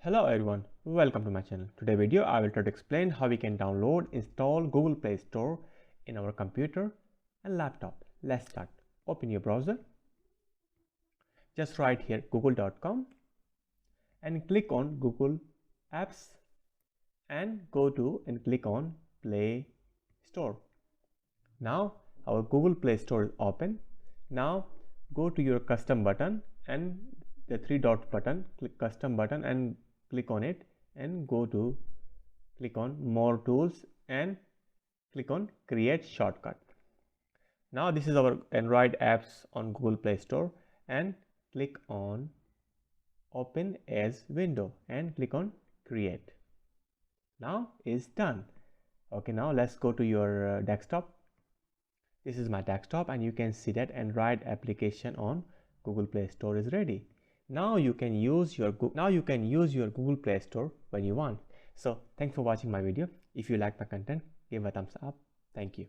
Hello everyone, welcome to my channel. Today video I will try to explain how we can download, install Google Play Store in our computer and laptop. Let's start. Open your browser. Just write here google.com and click on Google Apps and go to and click on Play Store. Now our Google Play Store is open. Now go to your custom button and the three dots button, click custom button and click on it and click on more tools and click on create shortcut. Now this is our Android apps on Google Play Store and click on open as window and click on create. Now it's done. Okay, now let's go to your desktop. This is my desktop and you can see that Android application on Google Play Store is ready. Now you can use your Google Play Store when you want. So thanks for watching my video. If you like my content, give a thumbs up. Thank you.